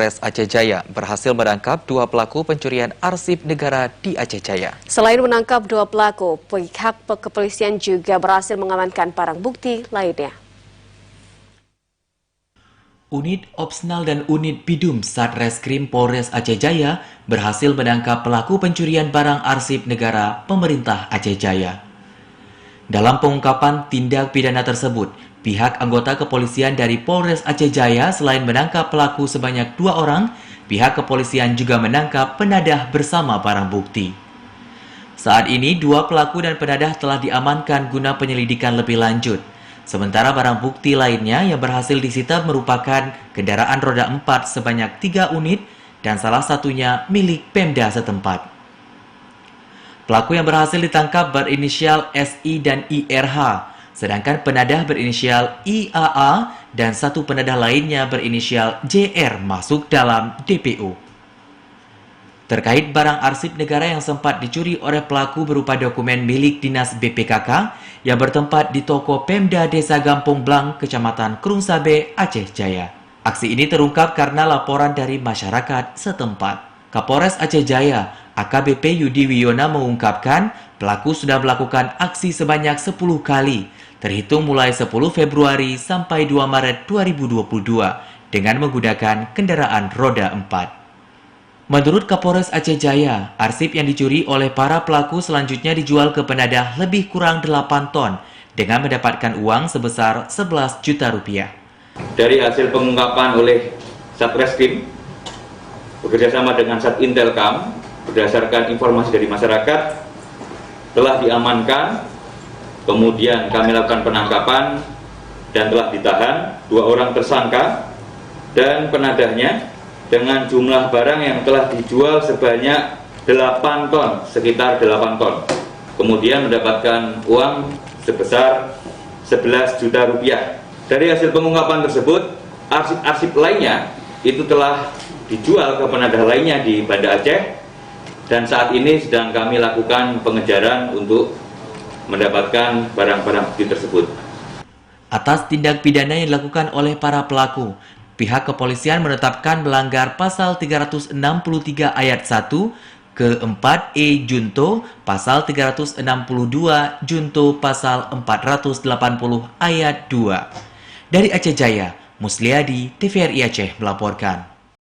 Polres Aceh Jaya berhasil menangkap 2 pelaku pencurian arsip negara di Aceh Jaya. Selain menangkap 2 pelaku, pihak kepolisian juga berhasil mengamankan barang bukti lainnya. Unit Opsnal dan Unit Bidum Satreskrim Polres Aceh Jaya berhasil menangkap pelaku pencurian barang arsip negara pemerintah Aceh Jaya. Dalam pengungkapan tindak pidana tersebut, pihak anggota kepolisian dari Polres Aceh Jaya selain menangkap pelaku sebanyak 2 orang, pihak kepolisian juga menangkap penadah bersama barang bukti. Saat ini, 2 pelaku dan penadah telah diamankan guna penyelidikan lebih lanjut. Sementara barang bukti lainnya yang berhasil disita merupakan kendaraan roda 4 sebanyak 3 unit dan salah satunya milik Pemda setempat. Pelaku yang berhasil ditangkap berinisial SI dan IRH, sedangkan penadah berinisial IAA dan 1 penadah lainnya berinisial JR masuk dalam DPO. Terkait barang arsip negara yang sempat dicuri oleh pelaku berupa dokumen milik Dinas BPKK yang bertempat di toko Pemda Desa Gampong Blang, Kecamatan Krungsabe, Aceh Jaya. Aksi ini terungkap karena laporan dari masyarakat setempat. Kapolres Aceh Jaya, AKBP Yudi Wiyona mengungkapkan pelaku sudah melakukan aksi sebanyak 10 kali, terhitung mulai 10 Februari sampai 2 Maret 2022 dengan menggunakan kendaraan roda 4. Menurut Kapolres Aceh Jaya, arsip yang dicuri oleh para pelaku selanjutnya dijual ke penadah lebih kurang 8 ton dengan mendapatkan uang sebesar 11 juta rupiah. Dari hasil pengungkapan oleh Satreskrim bekerjasama dengan Satintelkam berdasarkan informasi dari masyarakat telah diamankan, kemudian kami lakukan penangkapan dan telah ditahan 2 orang tersangka dan penadahnya dengan jumlah barang yang telah dijual sebanyak 8 ton, sekitar 8 ton. Kemudian mendapatkan uang sebesar 11 juta rupiah. Dari hasil pengungkapan tersebut, arsip-arsip lainnya itu telah dijual ke penadah lainnya di Banda Aceh dan saat ini sedang kami lakukan pengejaran untuk mendapatkan barang-barang bukti tersebut. Atas tindak pidana yang dilakukan oleh para pelaku, pihak kepolisian menetapkan melanggar pasal 363 ayat 1 ke-4 Junto, pasal 362 Junto, pasal 480 ayat 2. Dari Aceh Jaya, Musliadi, TVRI Aceh melaporkan.